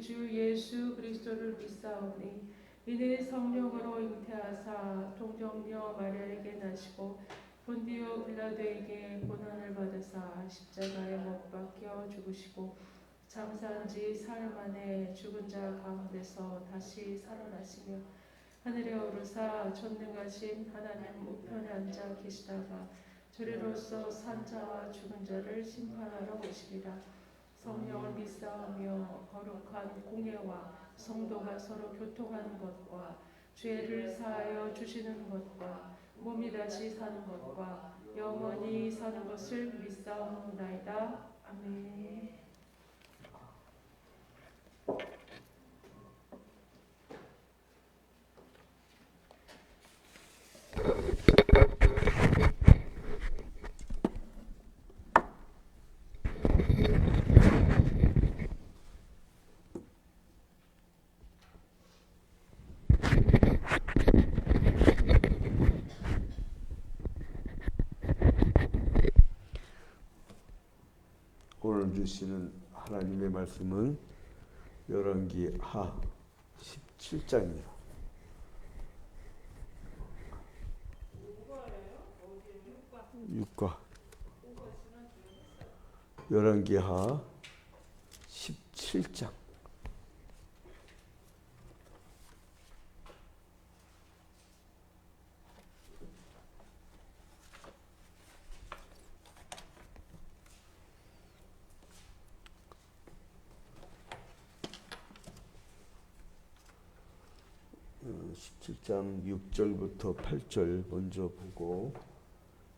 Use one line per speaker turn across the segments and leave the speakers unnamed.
주 예수 그리스도를 믿사오니 이는 성령으로 잉태하사 동정녀 마리아에게 나시고 본디오 빌라도에게 고난을 받으사 십자가에 못 박혀 죽으시고 장사한 지 사흘 만에 죽은 자 가운데서 다시 살아나시며 하늘에 오르사 전능하신 하나님 우편에 앉아 계시다가 저리로서 산 자와 죽은 자를 심판하러 오시리라. 성령을 믿사오며 거룩한 공예와 성도가 서로 교통하는 것과 죄를 사하여 주시는 것과 몸이 다시 사는 것과 영원히 사는 것을 믿사옵나이다. 아멘.
오늘 주시는 하나님의 말씀은 열왕기 하 17장입니다. 육과 열왕기 하 17장. 어, 17장 6절부터 8절 먼저 보고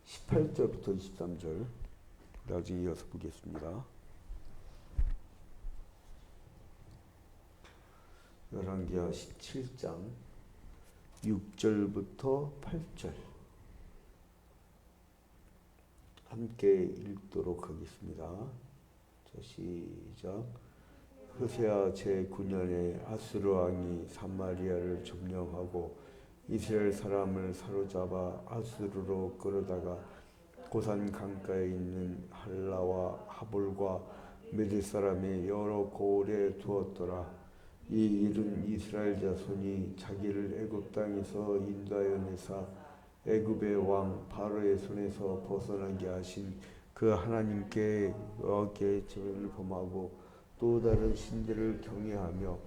18절부터 23절 나중에 이어서 보겠습니다. 열왕기하 17장 6절부터 8절 함께 읽도록 하겠습니다. 자, 시작. 호세아 제9년에 아수르 왕이 사마리아를 점령하고 이스라엘 사람을 사로잡아 아수르로 끌어다가 고산 강가에 있는 할라와 하볼과 메대 사람의 여러 고을에 두었더라. 이 일은 이스라엘 자손이 자기를 애굽 땅에서 인도하여 내사 애굽의 왕 바로의 손에서 벗어나게 하신 그 하나님께 여호와께 죄를 범하고 또 다른 신들을 경외하며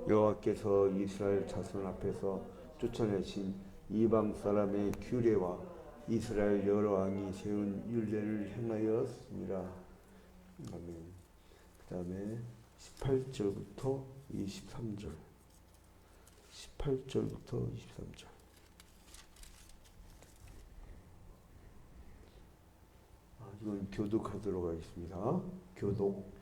여호와께서 이스라엘 자손 앞에서 쫓아내신 이방 사람의 규례와 이스라엘 여러 왕이 세운 율례를 행하였습니다. 아멘. 그 다음에 18절부터 23절 18절부터 23절 이건 교독하도록 하겠습니다. 교독.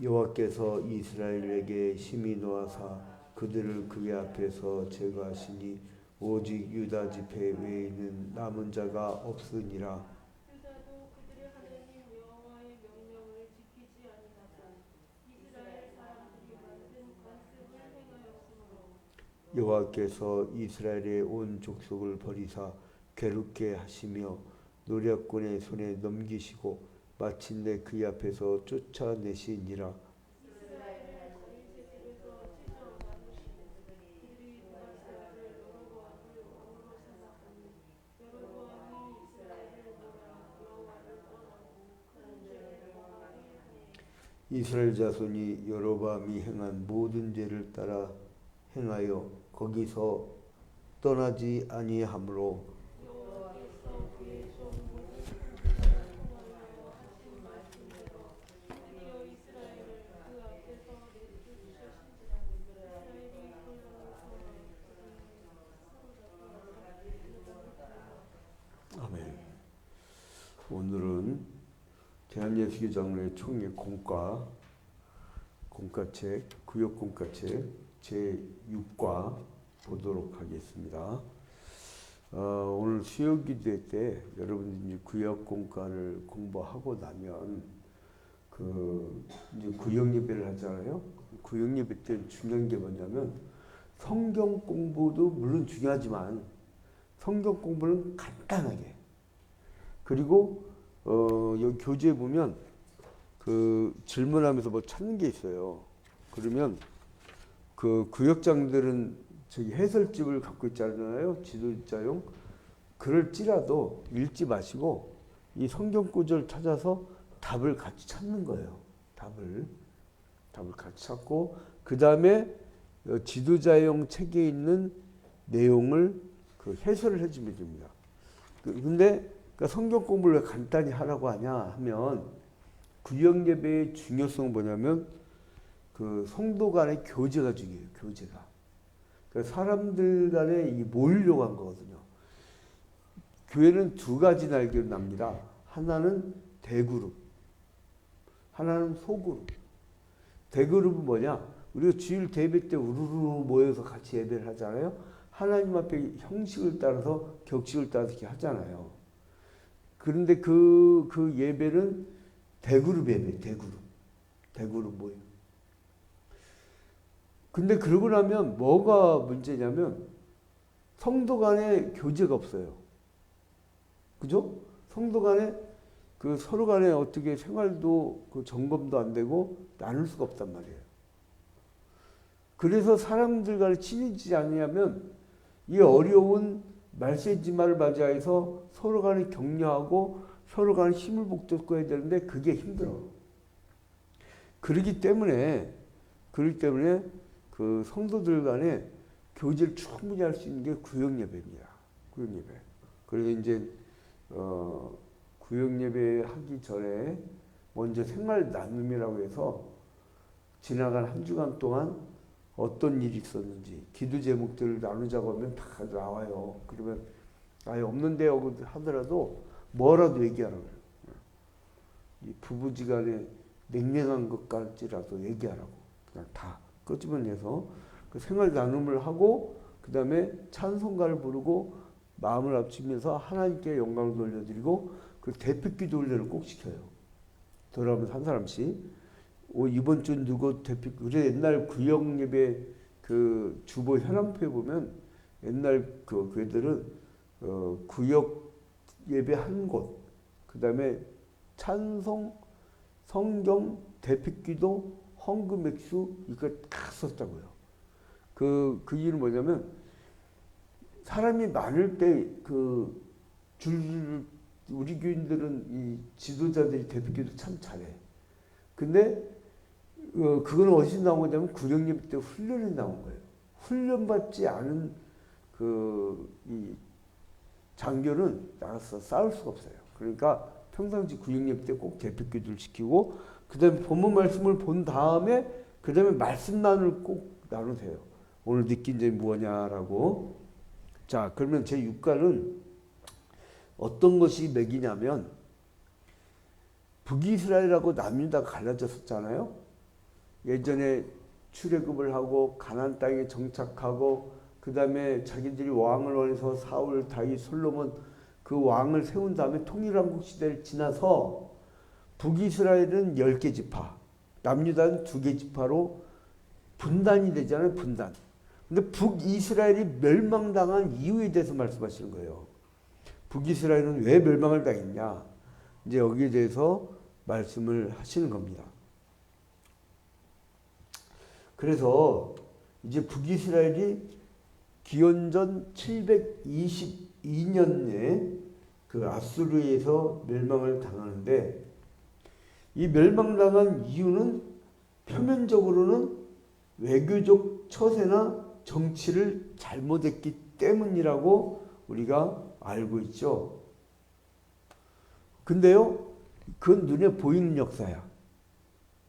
여호와께서 이스라엘에게 심히 노하사 그들을 그의 앞에서 제거하시니 오직 유다 지파 외에는 남은 자가 없으니라.
유다도 그들의 하나님 여호와의 명령을 지키지 아니하고 이스라엘 사람들이 만든 관습을 행하였으므로
여호와께서 이스라엘의 온 족속을 버리사 괴롭게 하시며 노략군의 손에 넘기시고 마침내 그의 앞에서 쫓아내시니라.
이스라엘을 다윗의 집에서 찢어 나누시고 그들이 문하세를 여로보암을 왕으로 삼았더니 여로보암이 이스라엘을 떠나 여호와를 떠나고 큰 죄를 범하게 하니
이스라엘 자손이 여로보암이 행한 모든 죄를 따라 행하여 거기서 떠나지 아니하므로
여호와께서 그의 종 모든 통하여 하신 말씀대로 드디어 이스라엘을 그 앞에서 내쫓으신지라. 이스라엘이 굴러서
아멘. 오늘은 대한예수교장로의 총회 공과책 구역공과책 제6과 보도록 하겠습니다. 오늘 수요기도 때 여러분들이 구역공과를 공부하고 나면 이제 구역예배를 하잖아요. 구역예배 때 중요한 게 뭐냐면 성경 공부도 물론 중요하지만 성경 공부는 간단하게, 그리고 여기 교재에 보면 그 질문하면서 뭐 찾는 게 있어요. 그러면 그 구역장들은 저기 해설집을 갖고 있잖아요. 지도자용. 그럴지라도 읽지 마시고 이 성경 구절 찾아서 답을 같이 찾는 거예요. 답을 같이 찾고 그 다음에 지도자용 책에 있는 내용을 그 해설을 해주면 됩니다. 근데 그러니까 성경 공부를 왜 간단히 하라고 하냐 하면 구역 예배의 중요성은 뭐냐면 그 성도 간의 교제가 중요해요. 교제가. 그러니까 사람들 간에 이 모이려고 한 거거든요. 교회는 두 가지 날개로 납니다. 하나는 대그룹, 하나는 소그룹. 대그룹은 뭐냐? 우리가 주일 예배 때 우르르 모여서 같이 예배를 하잖아요. 하나님 앞에 형식을 따라서 격식을 따라서 이렇게 하잖아요. 그런데 그 예배는 대그룹 예배, 대그룹 모임. 근데 그러고 나면 뭐가 문제냐면 성도 간에 교제가 없어요. 그죠? 성도 간에 그 서로 간에 어떻게 생활도 그 점검도 안 되고 나눌 수가 없단 말이에요. 그래서 사람들 간에 친해지지 않으면 이 어려운 말세지마를 맞이해서 서로 간에 격려하고 서로 간에 힘을 북돋고 해야 되는데 그게 힘들어. 그렇기 때문에 그 성도들 간에 교제를 충분히 할 수 있는 게 구역 예배입니다. 구역 예배. 그래서 이제 구역 예배 하기 전에 먼저 생활 나눔이라고 해서 지나간 한 주간 동안 어떤 일이 있었는지 기도 제목들을 나누자고 하면 다 나와요. 그러면 아예 없는데요 하더라도 뭐라도 얘기하라고 해요. 이 부부지간에 냉랭한 것까지라도 얘기하라고 그냥 다 끄집어내서 그 생활 나눔을 하고 그 다음에 찬송가를 부르고 마음을 합치면서 하나님께 영광을 돌려드리고 그 대표기도 훈련을 꼭 시켜요. 돌아오면서 한 사람씩 이번 주 누구 대표 그래 옛날 구역 예배 그 주보 현황표에 보면 옛날 그 교회들은 구역 예배 한 곳, 그 다음에 찬송, 성경, 대표기도, 헌금 액수 이거 다 썼다고요. 그 이유는 뭐냐면 사람이 많을 때 우리 교인들은 이 지도자들이 대표기도 참 잘해. 근데 그건 어디서 나온 거냐면 구역 예배 때 훈련이 나온 거예요. 훈련받지 않은 이 장교는 나가서 싸울 수가 없어요. 그러니까 평상시 구역 예배 때 꼭 대표기도를 시키고 그 다음에 본문 말씀을 본 다음에 그 다음에 말씀 나눌 꼭 나누세요. 오늘 느낀 점이 뭐냐라고. 자, 그러면 제 6가는 어떤 것이 맥이냐면 북이스라엘하고 남유다가 갈라졌었잖아요. 예전에 출애굽을 하고 가나안 땅에 정착하고 그 다음에 자기들이 왕을 원해서 사울, 다윗, 솔로몬 그 왕을 세운 다음에 통일왕국 시대를 지나서 북이스라엘은 10개 지파, 남유다는 2개 지파로 분단이 되잖아요. 분단. 근데 북이스라엘이 멸망당한 이유에 대해서 말씀하시는 거예요. 북이스라엘은 왜 멸망을 당했냐. 이제 여기에 대해서 말씀을 하시는 겁니다. 그래서 이제 북이스라엘이 기원전 722년에 그 아수르에서 멸망을 당하는데 이 멸망당한 이유는 표면적으로는 외교적 처세나 정치를 잘못했기 때문이라고 우리가 알고 있죠. 근데요, 그건 눈에 보이는 역사야.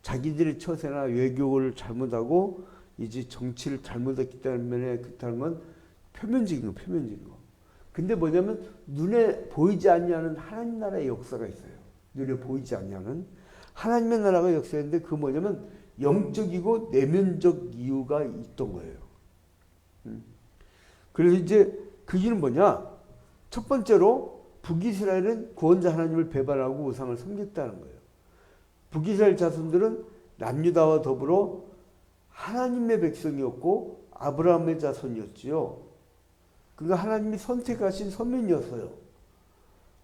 자기들의 처세나 외교를 잘못하고 이제 정치를 잘못했기 때문에 그렇다는 건 표면적인 거, 표면적인 거. 근데 뭐냐면 눈에 보이지 않냐는 하나님 나라의 역사가 있어요. 눈에 보이지 않냐는 하나님의 나라가 역사인데 그 뭐냐면 영적이고 내면적 이유가 있던 거예요. 그래서 이제 그 이유는 뭐냐? 첫 번째로 북이스라엘은 구원자 하나님을 배반하고 우상을 섬겼다는 거예요. 북이스라엘 자손들은 남유다와 더불어 하나님의 백성이었고 아브라함의 자손이었지요. 그러니까 하나님이 선택하신 선민이었어요.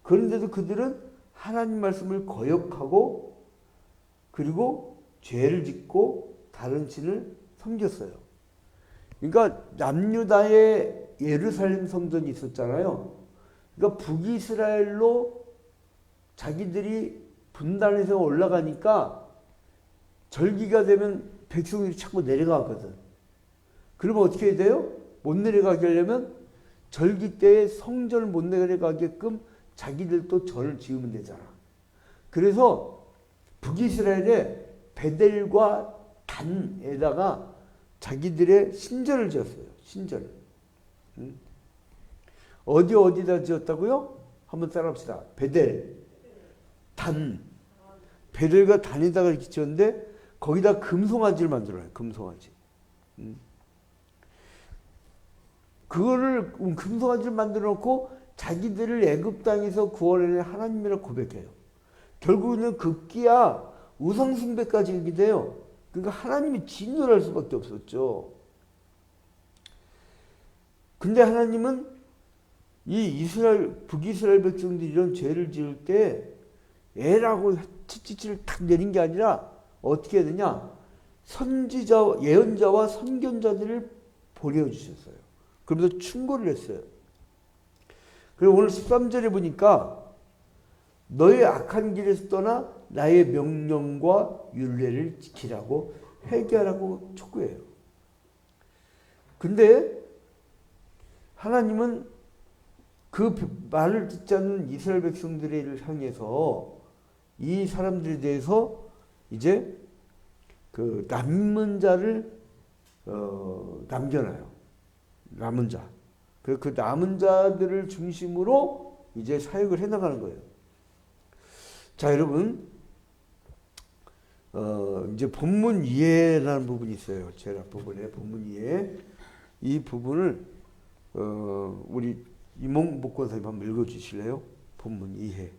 그런데도 그들은 하나님 말씀을 거역하고 그리고 죄를 짓고 다른 신을 섬겼어요. 그러니까 남유다의 예루살렘 성전이 있었잖아요. 그러니까 북이스라엘로 자기들이 분단해서 올라가니까 절기가 되면 백성들이 자꾸 내려가거든. 그러면 어떻게 해야 돼요? 못 내려가게 하려면 절기 때에 성전을 못 내려가게끔 자기들도 절을 지으면 되잖아. 그래서 북이스라엘에 베델과 단에다가 자기들의 신전을 지었어요. 신전을. 어디다 지었다고요? 한번 따라합시다. 베델, 단. 베델과 단에다가 이렇게 지었는데 거기다 금송아지를 만들어요. 금송아지. 그거를 금송아지를 만들어 놓고 자기들을 애굽 땅에서 구원해낸 하나님이라고 고백해요. 결국은 급기야 우상숭배까지 이렇게 돼요. 그러니까 하나님이 진노할 수밖에 없었죠. 근데 하나님은 이 북이스라엘 백성들이 이런 죄를 지을 때 애라고 치치치를 탁 내린 게 아니라 어떻게 해야 되냐? 선지자, 예언자와 선견자들을 보내주셨어요. 그러면서 충고를 했어요. 그리고 오늘 13절에 보니까 너의 악한 길에서 떠나 나의 명령과 율례를 지키라고 회개하라고 촉구해요. 근데 하나님은 그 말을 듣지 않는 이스라엘 백성들을 향해서 이 사람들에 대해서 이제 그 남은 자를 남겨놔요. 남은 자. 그 남은 자들을 중심으로 이제 사역을 해나가는 거예요. 자, 여러분, 이제 본문 이해라는 부분이 있어요. 제일 앞부분에 본문 이해. 이 부분을 우리 이몽 목권사님 한번 읽어주실래요? 본문 이해.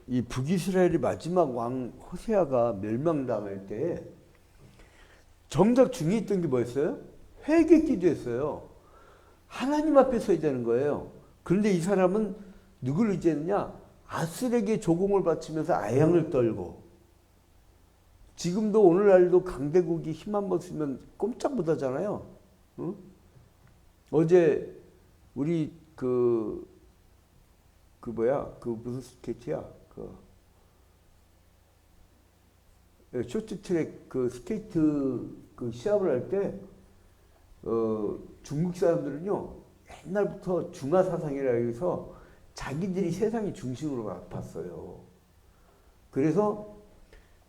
이 북이스라엘의 마지막 왕 호세아가 멸망당할 때 정작 중요했던 게 뭐였어요? 회개 기도였어요. 하나님 앞에 서야 되는 거예요. 그런데 이 사람은 누구를 의지했느냐? 아술에게 조공을 바치면서 아양을 떨고, 지금도 오늘날도 강대국이 힘 한번 쓰면 꼼짝 못 하잖아요. 응? 어제 우리 무슨 스케이트야? 쇼트트랙 스케이트 시합을 할 때, 중국 사람들은요, 옛날부터 중화 사상이라 해서 자기들이 세상의 중심으로 봤어요. 그래서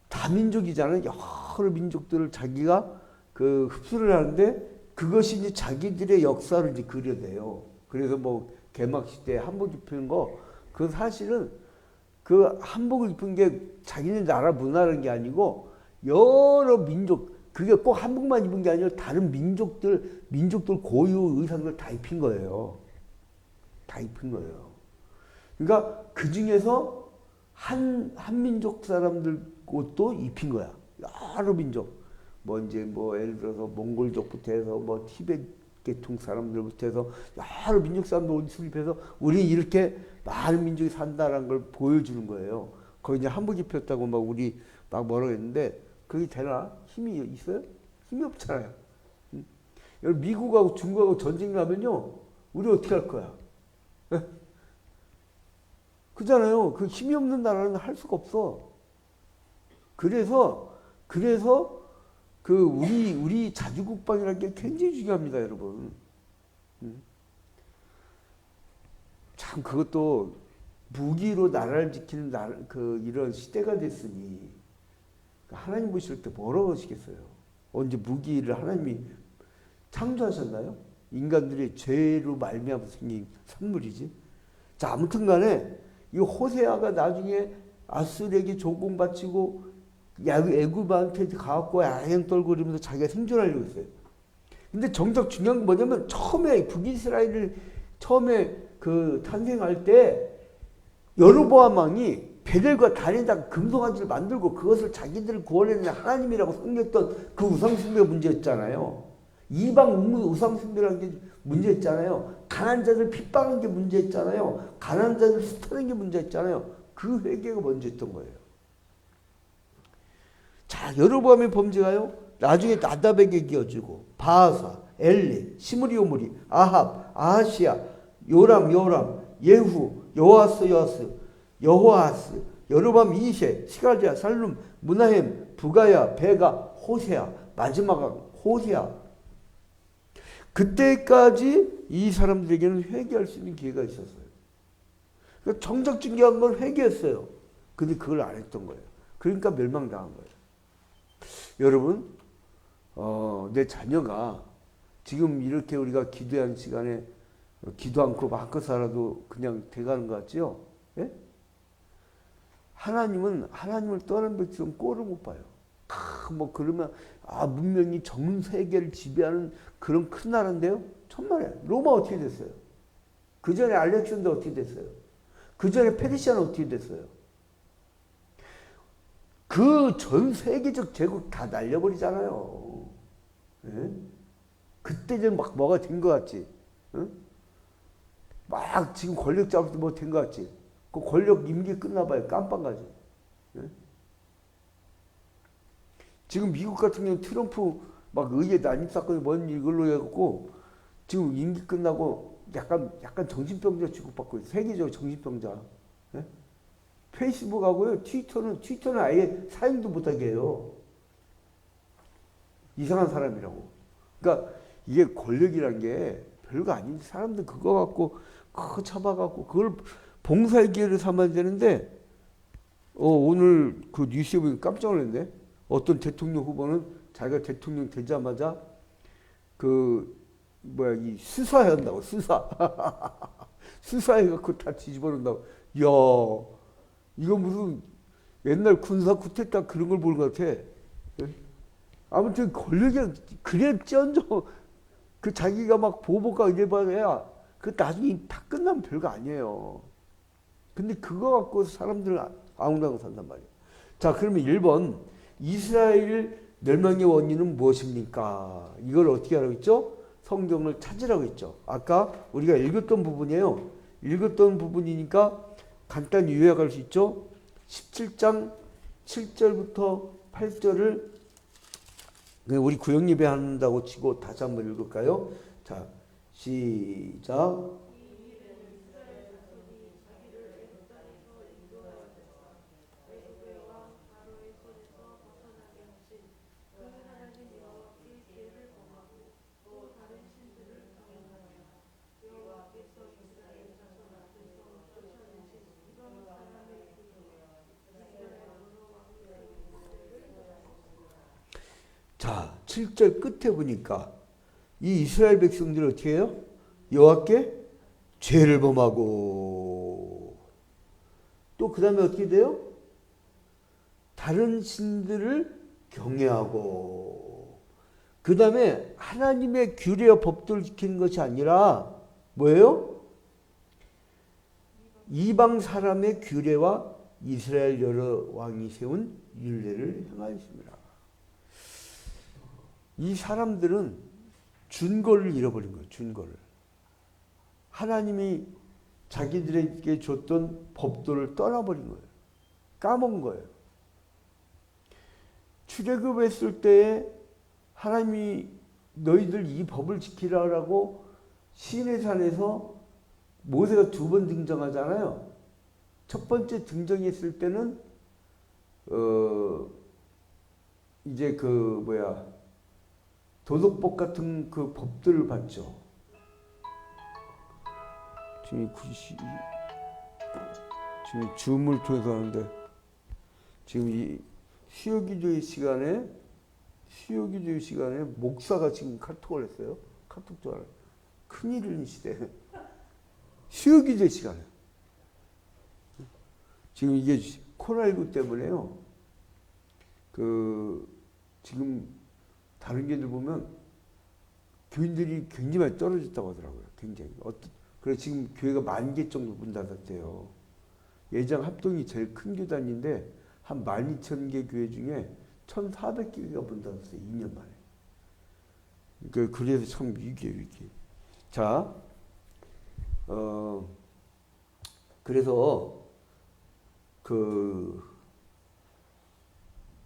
다민족이잖아요. 여러 민족들을 자기가 흡수를 하는데 그것이 이제 자기들의 역사를 이제 그려내요. 그래서 뭐 개막식 때 한복 입히는 거, 그건 사실은 그 한복을 입은 게 자기네 나라 문화라는 게 아니고 여러 민족, 그게 꼭 한복만 입은 게 아니라 다른 민족들 고유 의상을 다 입힌 거예요. 다 입힌 거예요. 그러니까 그 중에서 한 민족 사람들 옷도 입힌 거야. 여러 민족. 예를 들어서 몽골족부터 해서 티베트 계통 사람들부터 해서 여러 민족 사람들 옷을 입혀서 우리 이렇게 많은 민족이 산다라는 걸 보여주는 거예요. 거기 이제 한복 입혔다고 우리 뭐라고 했는데 그게 되나? 힘이 있어요? 힘이 없잖아요. 미국하고 중국하고 전쟁 나면요, 우리 어떻게 할 거야? 그잖아요. 그 힘이 없는 나라는 할 수가 없어. 그래서 우리 자주국방이라는 게 굉장히 중요합니다, 여러분. 참 그것도 무기로 나라를 지키는 이런 시대가 됐으니 하나님 보실 때 뭐라고 하시겠어요? 언제 무기를 하나님이 창조하셨나요? 인간들의 죄로 말미암아 생긴 산물이지. 자, 아무튼 간에 이 호세아가 나중에 아수르에게 조공바치고 애굽한테 가갖고 야행 떨거리면서 자기가 생존하려고 했어요. 근데 정작 중요한 건 뭐냐면 처음에 북이스라엘을 처음에 그 탄생할 때 여로보암 왕이 베델과 단에다가 금송아지를 만들고 그것을 자기들을 구원해내는 하나님이라고 섬겼던 그 우상숭배가 문제였잖아요. 이방 우상숭배라는 게 문제였잖아요. 가난한 자들 핍박하는 게 문제였잖아요. 가난한 자들 수탈하는 게 문제였잖아요. 그 회개가 먼저였던 거예요. 자, 여로보암의 범죄가요. 나중에 나답에게 이어지고 바하사, 엘리, 시므리 오므리, 아합, 아하시야, 요람, 예후, 여호아스, 여로밤 2세, 시갈디아, 살룸, 무나헴, 부가야, 베가, 호세아, 마지막 호세아. 그때까지 이 사람들에게는 회개할 수 있는 기회가 있었어요. 그러니까 정작 중요한 건 회개였어요. 근데 그걸 안 했던 거예요. 그러니까 멸망당한 거예요. 여러분, 내 자녀가 지금 이렇게 우리가 기도하는 시간에 기도 않고 마음껏 살아도 그냥 돼가는 것 같지요? 예? 하나님을 떠난 백성은 꼴을 못 봐요. 뭐 그러면 문명이 전 세계를 지배하는 그런 큰 나라인데요. 천만에 로마 어떻게 됐어요? 그 전에 알렉산더 어떻게 됐어요? 그 전에 페르시아는 어떻게 됐어요? 그 전 세계적 제국 다 날려버리잖아요. 예? 그때 좀 막 뭐가 된 것 같지? 응? 막 지금 권력 잡을 때 뭐 된 것 같지? 그 권력 임기 끝나봐요. 깜빵가지. 예? 지금 미국 같은 경우 트럼프 막 의회 난입 사건이 뭔 이걸로 해갖고 지금 임기 끝나고 약간 정신병자 취급받고 있어요. 세계적으로 정신병자. 예? 페이스북하고요, 트위터는 아예 사용도 못하게 해요. 이상한 사람이라고. 그러니까 이게 권력이란 게 별거 아닌데 사람들 그거 갖고 그거 잡아갖고 그걸 봉사의 기회를 삼아야 되는데 오늘 그 뉴스에 보니까 깜짝 놀랐네. 어떤 대통령 후보는 자기가 대통령 되자마자 이 수사한다고 수사해갖고 다 뒤집어 놓는다고. 이야, 이거 무슨 옛날 군사 쿠데타 그런 걸 보는 것 같아. 아무튼 권력이 그랬지언정 그 자기가 막 보복과 의뢰받아야 그 나중에 다 끝나면 별거 아니에요. 근데 그거 갖고 사람들은 아웅다웅 산단 말이에요. 자, 그러면 1번 이스라엘 멸망의 원인은 무엇입니까? 이걸 어떻게 하라고 했죠? 성경을 찾으라고 했죠. 아까 우리가 읽었던 부분이에요. 읽었던 부분이니까 간단히 요약할 수 있죠. 17장 7절부터 8절을 우리 구역예배 한다고 치고 다시 한번 읽을까요? 자, 시작. 자, 7절 끝에 보니까 이 이스라엘 백성들이 어떻게 해요? 여호와께 죄를 범하고 또 그 다음에 어떻게 돼요? 다른 신들을 경외하고 그 다음에 하나님의 규례와 법도를 지키는 것이 아니라 뭐예요? 이방 사람의 규례와 이스라엘 여러 왕이 세운 율례를 행하였습니다. 이 사람들은 준거를 잃어버린 거예요. 준거를. 하나님이 자기들에게 줬던 법도를 떠나버린 거예요. 까먹은 거예요. 출애굽했을 때에 하나님이 너희들 이 법을 지키라고 시내산에서 모세가 2번 등장하잖아요. 첫 번째 등장했을 때는 이제 도덕법 같은 그 법들을 받죠. 지금 줌을 통해서 하는데 지금 수요기도의 시간에 목사가 지금 카톡을 했어요. 카톡 전화. 큰일인 시대. 수요기도의 시간에. 지금 이게 코로나19 때문에요. 지금 다른 교회들 보면 교인들이 굉장히 많이 떨어졌다고 하더라고요. 굉장히. 그래서 지금 교회가 10,000개 정도 문 닫았대요. 예장 합동이 제일 큰 교단인데 한 12,000개 교회 중에 1,400개가 문 닫았어요. 2년 만에. 그래서 참 위기예요, 위기. 자, 그래서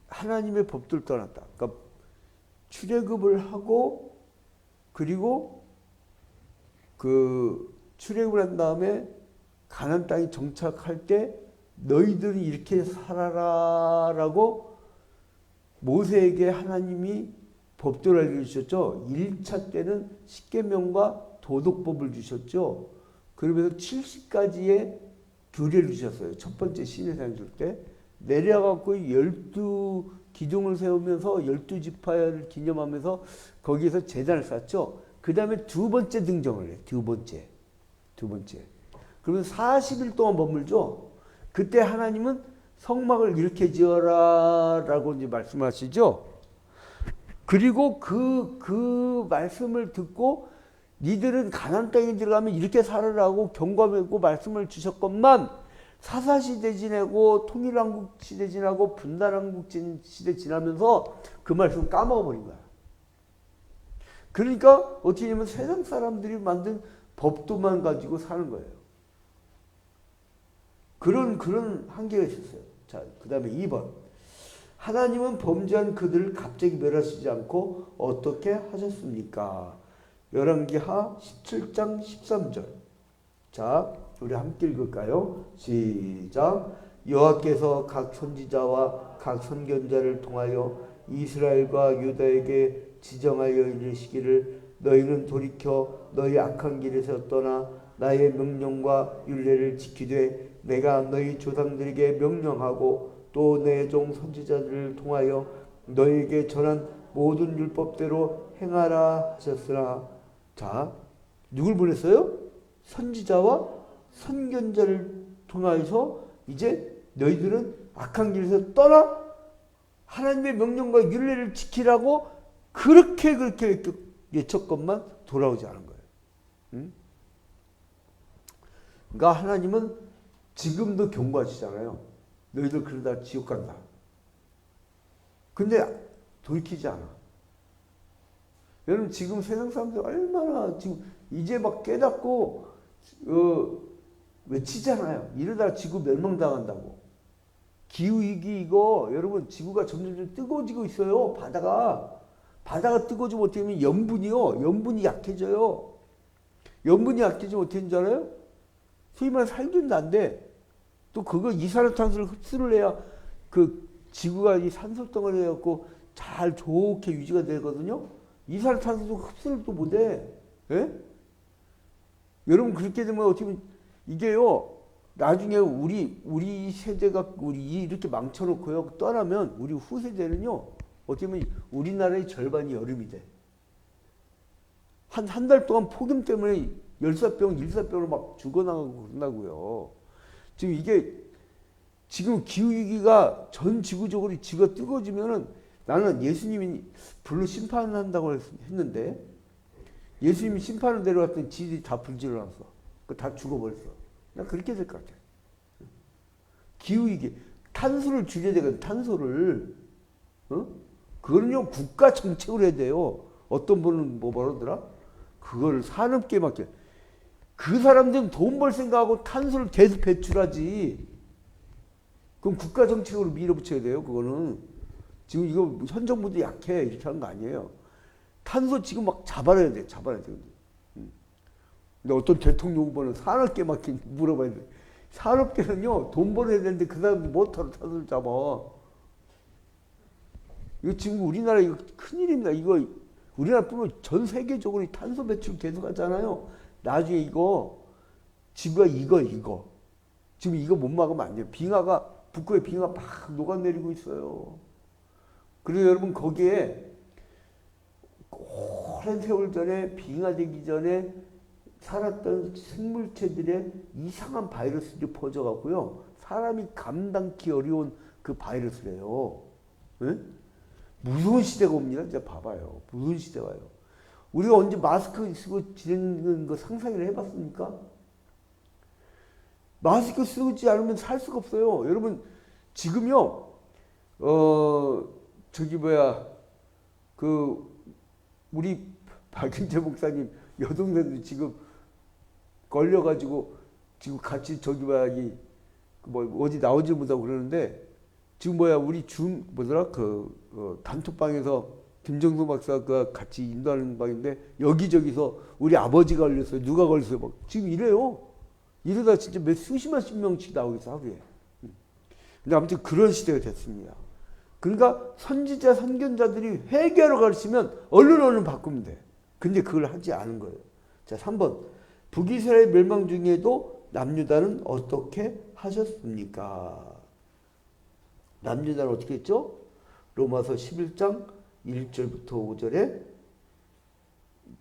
하나님의 법도를 떠났다. 그러니까 출애굽을 하고 그리고 출애굽을 한 다음에 가나안 땅에 정착할 때 너희들은 이렇게 살아라라고 모세에게 하나님이 법도를 알려주셨죠. 1차 때는 십계명과 도덕법을 주셨죠. 그러면서 70가지의 규례를 주셨어요. 첫 번째 시내산 줄 때 내려가고 12기둥을 세우면서 12지파를 기념하면서 거기에서 제단을 쌓았죠. 그 다음에 두 번째 등정을 해요. 두 번째. 그러면 40일 동안 머물죠. 그때 하나님은 성막을 이렇게 지어라 라고 이제 말씀하시죠. 그리고 그 말씀을 듣고 니들은 가나안 땅에 들어가면 이렇게 살으라고 경고하고 말씀을 주셨건만 사사시대 지내고 통일한국시대 지나고 분단한국시대 지나면서 그 말씀 까먹어버린 거야. 그러니까 어떻게 되냐면 세상 사람들이 만든 법도만 가지고 사는 거예요. 그런 한계가 있었어요. 자, 그 다음에 2번. 하나님은 범죄한 그들을 갑자기 멸하시지 않고 어떻게 하셨습니까? 열왕기하 17장 13절. 자, 우리 함께 읽을까요? 시작. 여호와께서 각 선지자와 각 선견자를 통하여 이스라엘과 유다에게 지정하여 이르시기를 너희는 돌이켜 너희 악한 길에서 떠나 나의 명령과 율례를 지키되 내가 너희 조상들에게 명령하고 또 내 종 선지자들을 통하여 너희에게 전한 모든 율법대로 행하라 하셨으나. 자, 누굴 보냈어요? 선지자와 선견자를 통하여서 이제 너희들은 악한 길에서 떠나 하나님의 명령과 율례를 지키라고 그렇게 외쳤건만 돌아오지 않은 거예요. 응? 그러니까 하나님은 지금도 경고하시잖아요. 너희들 그러다 지옥 간다. 근데 돌이키지 않아. 여러분 지금 세상 사람들 얼마나 지금 이제 막 깨닫고 외치잖아요. 이러다 지구 멸망당한다고. 기후위기 이거 여러분 지구가 점점 뜨거워지고 있어요. 바다가 뜨거워지면 어떻게 하면 염분이 약해져요. 염분이 약해지면 어떻게 되는 줄 알아요? 소위 말해 살균도 안 돼. 또 그거 이산화탄소를 흡수를 해야 그 지구가 이 산소덩어리 해갖고 잘 좋게 유지가 되거든요. 이산화탄소도 흡수를 또 못해. 예? 여러분 그렇게 되면 어떻게 보면 이게요. 나중에 우리 세대가 이렇게 망쳐놓고요 떠나면 우리 후세대는요 어떻게 보면 우리나라의 절반이 여름이 돼. 한 달 동안 폭염 때문에 열사병, 일사병으로 막 죽어나가고 그런다고요. 지금 기후위기가 전 지구적으로 지구가 뜨거워지면은 나는 예수님이 불로 심판한다고 했는데 예수님이 심판을 내려갔더니 지들이 다 불질러놨어. 다 죽어버렸어. 난 그렇게 될 것 같아. 기후위기. 탄소를 줄여야 되거든, 탄소를. 그거는요, 국가 정책으로 해야 돼요. 어떤 분은 뭐라더라? 그걸 산업계에 맡겨. 그 사람들은 돈 벌 생각하고 탄소를 계속 배출하지. 그럼 국가 정책으로 밀어붙여야 돼요, 그거는. 지금 이거 현 정부도 약해. 이렇게 하는 거 아니에요. 탄소 지금 막 잡아내야 돼. 근데 어떤 대통령 후보는 산업계 맡긴 물어봐야 돼. 산업계는요, 돈 벌어야 되는데 그 사람들 못하러 탄소를 잡아. 이거 지금 우리나라 이거 큰일입니다. 이거 우리나라뿐만 전 세계적으로 탄소 배출 계속 하잖아요. 나중에 이거 지구가 지금 이거 못 막으면 안 돼요. 북극의 빙하가 막 녹아내리고 있어요. 그리고 여러분 거기에 오랜 세월 전에 빙하되기 전에 살았던 생물체들의 이상한 바이러스들이 퍼져갖고요. 사람이 감당기 어려운 그 바이러스래요. 네? 무서운 시대가 옵니다. 이제 봐봐요. 무서운 시대가 와요. 우리가 언제 마스크 쓰고 지내는 거 상상을 해봤습니까? 마스크 쓰지 않으면 살 수가 없어요. 여러분 지금요. 우리 박인재 목사님 여동생도 지금 걸려가지고 지금 같이 어디 나오지 못하고 그러는데 지금 우리 단톡방에서 김정수 박사가 같이 인도하는 방인데 여기저기서 우리 아버지가 걸렸어요. 누가 걸렸어요. 막 지금 이래요. 이러다 진짜 수십만씩 명씩 나오고 있어 하루에. 근데 아무튼 그런 시대가 됐습니다. 그러니까 선지자 선견자들이 회개하러 가르치면 얼른 바꾸면 돼. 근데 그걸 하지 않은 거예요. 자, 3번. 북이스라엘 멸망 중에도 남유다는 어떻게 하셨습니까? 남유다는 어떻게 했죠? 로마서 11장 1절부터 5절에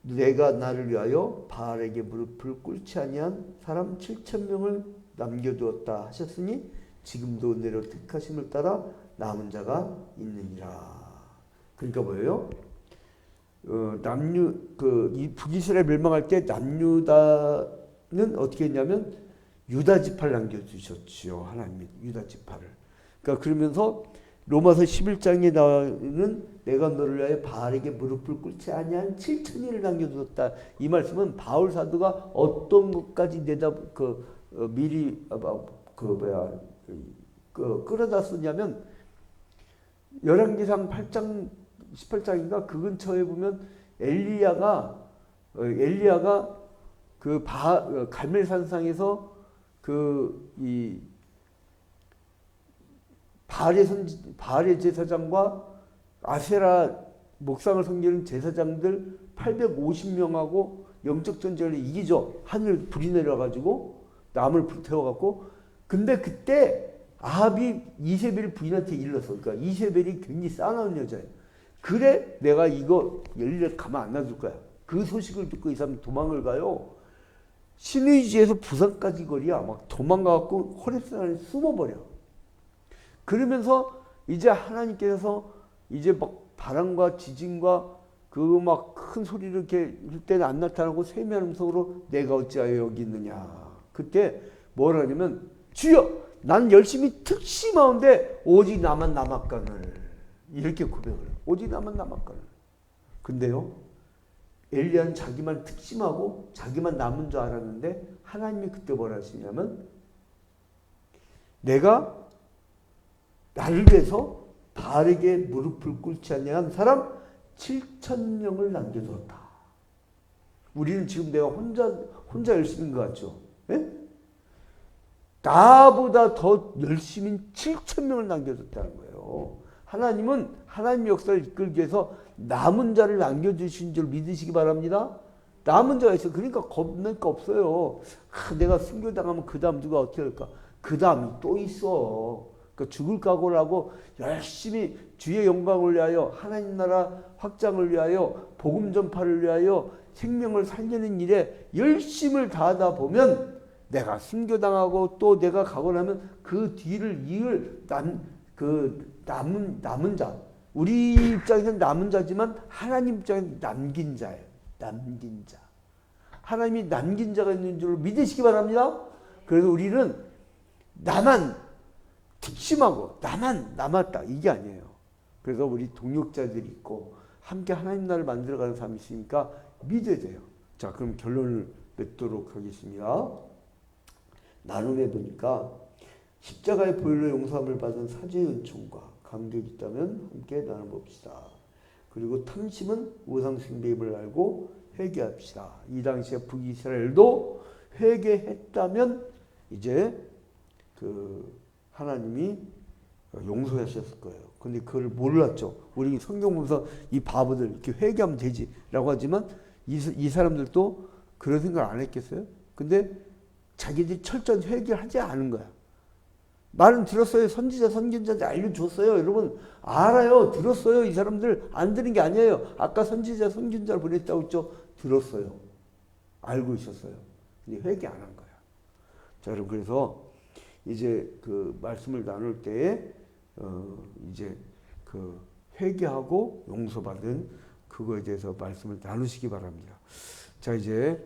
내가 나를 위하여 바알에게 무릎을 꿇지 아니한 사람 7,000명을 남겨두었다 하셨으니 지금도 은혜로 택하심을 따라 남은 자가 있느니라. 그러니까 뭐예요? 이 북이스라엘 멸망할 때 남유다는 어떻게 했냐면 유다 지파를 남겨두셨지요. 하나님이 유다 지파를. 그러니까 그러면서 로마서 11장에 나오는 내가 너를 위하여 바알에게 무릎을 꿇지 아니한 7,000일을 남겨두었다. 이 말씀은 바울 사도가 어떤 것까지 미리 끌어다 쓰냐면 열왕기상 8장 18장인가 그 근처에 보면 엘리야가 갈멜산상에서 바알의 제사장과 아세라 목상을 섬기는 제사장들 850명하고 영적 전쟁을 이기죠. 하늘 불이 내려가지고 남을 불태워갖고. 근데 그때 아합이 이세벨 부인한테 일렀어. 그러니까 이세벨이 굉장히 싸나운 여자예요. 그래 내가 이거 엘리야를 가만 안 놔둘 거야. 그 소식을 듣고 이 사람이 도망을 가요. 신의지에서 부산까지 거리야. 막 도망가갖고 호렙산에 숨어버려. 그러면서 이제 하나님께서 이제 막 바람과 지진과 그 막 큰 소리를 이렇게 할 때는 안 나타나고 세미한 음성으로 내가 어찌하여 여기 있느냐. 그때 뭘 하냐면 주여 난 열심히 특심하는데 오직 나만 남았거늘. 이렇게 고백을 해요. 오직 나만 남았거늘. 근데요. 엘리야는 자기만 특심하고 자기만 남은 줄 알았는데 하나님이 그때 뭐라 하시냐면 내가 나를 위해서 바알에게 무릎을 꿇지 아니한 사람 7,000명을 남겨두었다. 우리는 지금 내가 혼자 열심인 것 같죠? 예? 나보다 더 열심히 7,000명을 남겨뒀다는 거예요. 하나님은 하나님 역사를 이끌기 위해서 남은 자를 남겨주신 줄 믿으시기 바랍니다. 남은 자가 있어요. 그러니까 겁낼 거 없어요. 내가 순교당하면 그 다음 누가 어떻게 할까? 그 다음이 또 있어. 그러니까 죽을 각오를 하고 열심히 주의 영광을 위하여 하나님 나라 확장을 위하여 복음 전파를 위하여 생명을 살리는 일에 열심을 다하다 보면 내가 순교당하고 또 내가 가고 나면 그 뒤를 이을 남은 자. 우리 입장에서는 남은 자지만 하나님 입장에서는 남긴 자예요. 남긴 자. 하나님이 남긴 자가 있는 줄 믿으시기 바랍니다. 그래서 우리는 나만 특심하고 나만 남았다. 이게 아니에요. 그래서 우리 동역자들이 있고 함께 하나님 나라를 만들어가는 사람이 있으니까 믿어야 돼요. 자, 그럼 결론을 맺도록 하겠습니다. 나눔해 보니까 십자가의 보혈로 용서함을 받은 사죄의 은총과 감격이 있다면 함께 나눠봅시다. 그리고 탐심은 우상 숭배임을 알고 회개합시다. 이 당시에 북이스라엘도 회개했다면 이제 하나님이 용서하셨을 거예요. 근데 그걸 몰랐죠. 우리 성경 보면서 이 바보들 이렇게 회개하면 되지라고 하지만 이 사람들도 그런 생각 안 했겠어요? 근데 자기들이 철저히 회개를 하지 않은 거야. 말은 들었어요. 선지자, 선견자한테 알려줬어요. 여러분 알아요. 들었어요. 이 사람들 안 들은 게 아니에요. 아까 선지자, 선견자를 보냈다고 했죠. 들었어요. 알고 있었어요. 근데 회개 안 한 거야. 자, 여러분 그래서 이제 그 말씀을 나눌 때에 이제 그 회개하고 용서받은 그거에 대해서 말씀을 나누시기 바랍니다. 자, 이제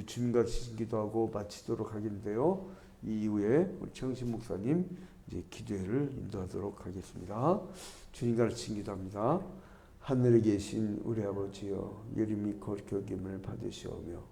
주님같이 기도하고 마치도록 하겠는데요. 이 이후에 우리 정신 목사님 이제 기도회를 인도하도록 하겠습니다. 주님같이 기도합니다. 하늘에 계신 우리 아버지여, 예림이 거룩히 여김을 받으시오며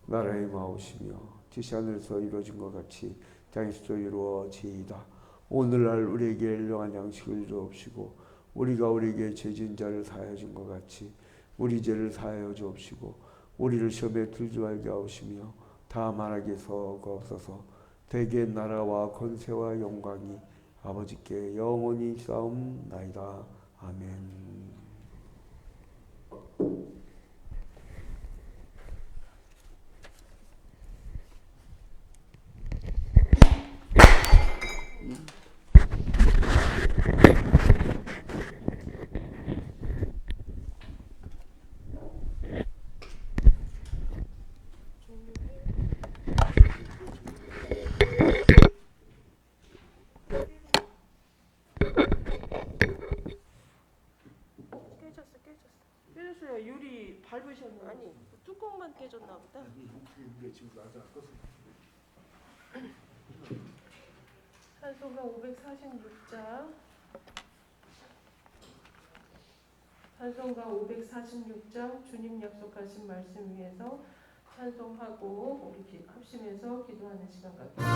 나라의 마오시며 뜻이 하늘에서 이루어진 것 같이 땅에서도 이루어지이다. 오늘날 우리에게 일용할 양식을 주옵시고 우리가 우리에게 죄진 자를 사하여 준 것 같이 우리 죄를 사하여 주옵시고 우리를 시험에 들지 말게 하옵시며 다만 악에서 구하옵소서. 대개 나라와 권세와 영광이 아버지께 영원히 싸움나이다. 아멘.
깨졌어요. 유리 밟으셨나요? 아니, 뚜껑만 깨졌나 보다. 찬송가 546장. 찬송가 546장 주님 약속하신 말씀 위에서 찬송하고 우리 합심해서 기도하는 시간 갖겠습니다.